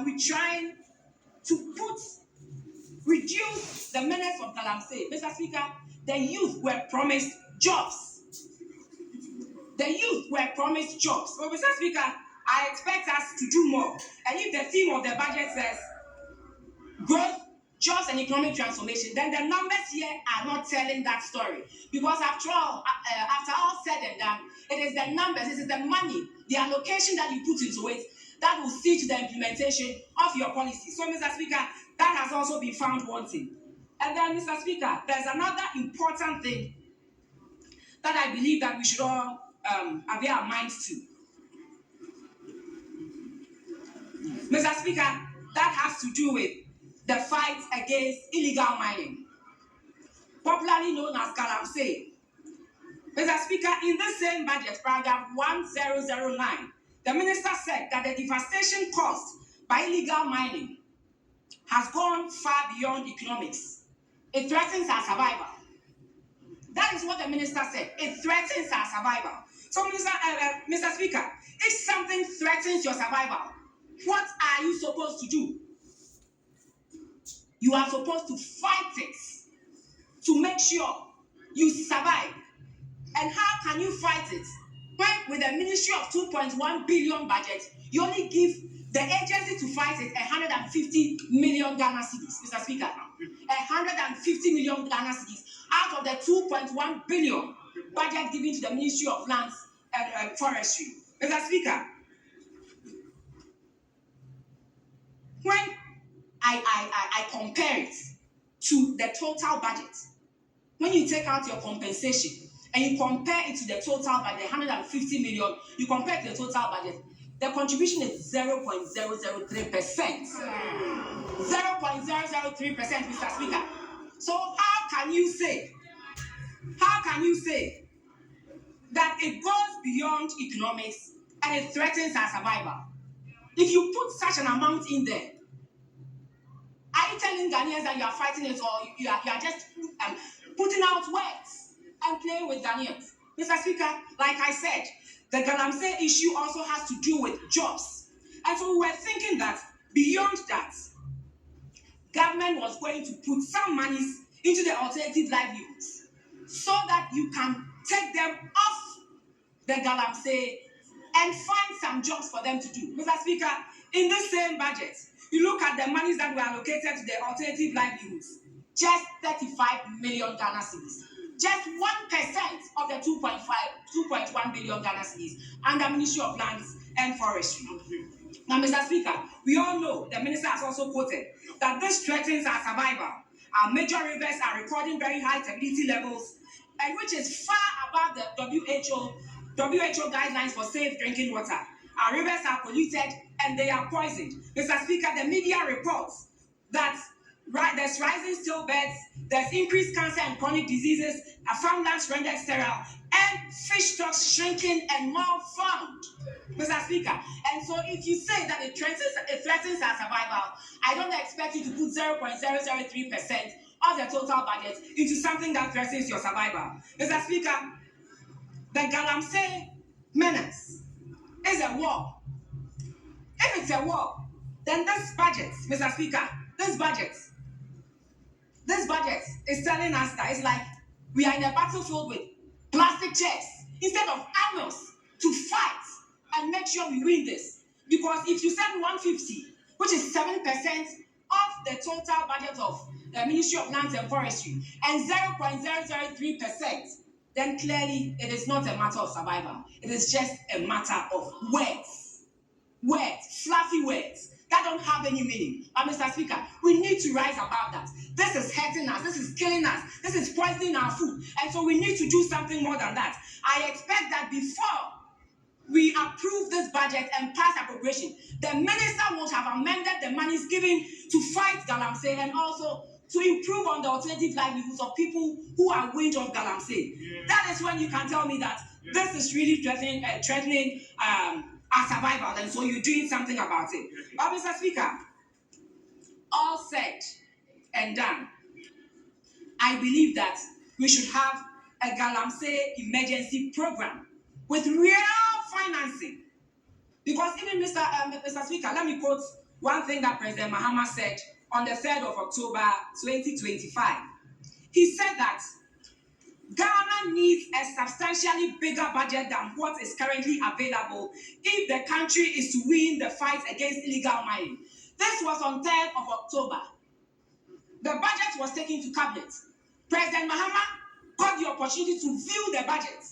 we're trying to reduce the menace of Galamsey. Mr. Speaker, the youth were promised jobs. The youth were promised jobs. So, Mr. Speaker, I expect us to do more. And if the theme of the budget says growth, jobs, and economic transformation, then the numbers here are not telling that story. Because after all said and done, it is the numbers, it is the money, the allocation that you put into it that will see to the implementation of your policy. So, Mr. Speaker, that has also been found wanting. And then, Mr. Speaker, there's another important thing that I believe that we should all avail our minds to. Mr. Speaker, that has to do with the fight against illegal mining, popularly known as Galamsey. Mr. Speaker, in the same budget, paragraph 1009, the minister said that the devastation caused by illegal mining has gone far beyond economics. It threatens our survival. That is what the minister said. It threatens our survival. So, Mr. Speaker, if something threatens your survival, what are you supposed to do? You are supposed to fight it to make sure you survive. And how can you fight it? When with a ministry of 2.1 billion budget, you only give the agency to fight it 150 million Ghana cedis, Mr. Speaker. 150 million Ghana cedis out of the 2.1 billion budget given to the Ministry of Lands and Forestry. Mr. Speaker, when I compare it to the total budget, when you take out your compensation and you compare it to the total budget, 150 million, you compare it to the total budget, the contribution is 0.003%. 0.003%, Mr. Speaker. So how can you say that it goes beyond economics and it threatens our survival? If you put such an amount in there, are you telling Ghanaians that you are fighting it, or you are just putting out words and playing with Ghanaians? Mr. Speaker, like I said, the Galamsey issue also has to do with jobs. And so we were thinking that beyond that, government was going to put some monies into the alternative livelihoods so that you can take them off the Galamsey and find some jobs for them to do. Mr. Speaker, in this same budget, you look at the monies that were allocated to the alternative livelihoods, just 35 million Ghana cedis. Just 1% of the 2.1 billion Ghana cedis under Ministry of Lands and Forestry. Now, Mr. Speaker, we all know the minister has also quoted that this threatens our survival. Our major rivers are recording very high turbidity levels, and which is far above the WHO guidelines for safe drinking water. Our rivers are polluted and they are poisoned. Mr. Speaker, the media reports that there's rising stillbirths, there's increased cancer and chronic diseases, farmlands rendered sterile, and fish stocks shrinking and malformed, Mr. Speaker. And so if you say that it threatens our survival, I don't expect you to put 0.003% of the total budget into something that threatens your survival. Mr. Speaker, the Galamsey menace is a war. If it's a war, then this budget, Mr. Speaker, this budget is telling us that it's like we are in a battlefield with plastic chairs instead of arrows to fight and make sure we win this. Because if you said 150, which is 7% of the total budget of the Ministry of Lands and Forestry, and 0.003%, then clearly it is not a matter of survival. It is just a matter of words, fluffy words that don't have any meaning. But Mr. Speaker, we need to rise above that. This is hurting us. This is killing us. This is poisoning our food. And so we need to do something more than that. I expect that before we approve this budget and pass appropriation, the minister would have amended the monies given to fight Galamsey and also to improve on the alternative livelihoods of people who are wage of Galamsey. Yeah. That is when you can tell me that this is really threatening our survival, and so you're doing something about it. But Mr. Speaker, all said and done, I believe that we should have a Galamsey emergency program with real financing. Because even Mr. Speaker, let me quote one thing that President Mahama said on the 3rd of October 2025. He said that Ghana needs a substantially bigger budget than what is currently available if the country is to win the fight against illegal mining. This was on 3rd of October. The budget was taken to cabinet. President Mahama got the opportunity to view the budget,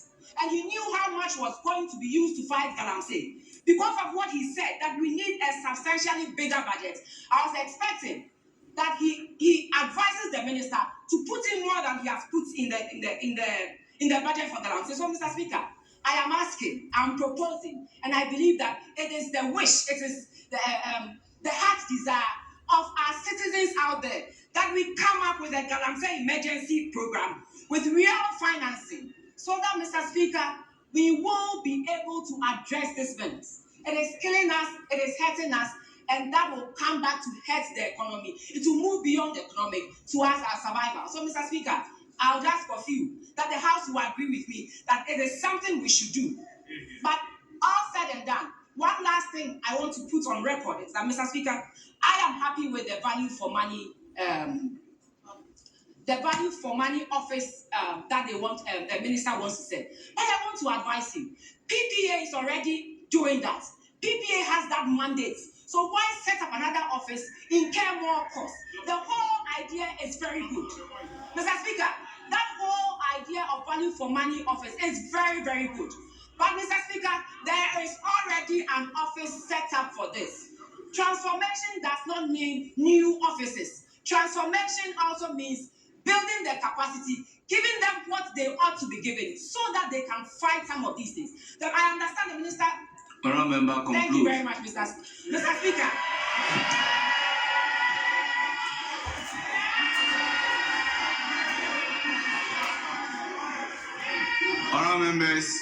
and he knew how much was going to be used to fight Galamsey. Because of what he said, that we need a substantially bigger budget, I was expecting that he advises the minister to put in more than he has put in the budget for Galamsey. So, Mr. Speaker, I am asking, I'm proposing, and I believe that it is the wish, it is the heart desire of our citizens out there that we come up with a Galamsey emergency program with real financing, so that, Mr. Speaker, we will be able to address this menace. It is killing us, it is hurting us, and that will come back to hurt the economy. It will move beyond the economic to us as survival. So, Mr. Speaker, I would ask of you that the House will agree with me that it is something we should do. But all said and done, one last thing I want to put on record is that, Mr. Speaker, I am happy with the value for money office that they want, the minister wants to set. But I want to advise him. PPA is already doing that. PPA has that mandate. So why set up another office, incur more cost? The whole idea is very good. Mr. Speaker, that whole idea of value for money office is very, very good. But, Mr. Speaker, there is already an office set up for this. Transformation does not mean new offices. Transformation also means building their capacity, giving them what they ought to be given, so that they can fight some of these things. Then I understand the minister. Honourable member, conclude. Thank you very much, Mr. Speaker. Honourable members.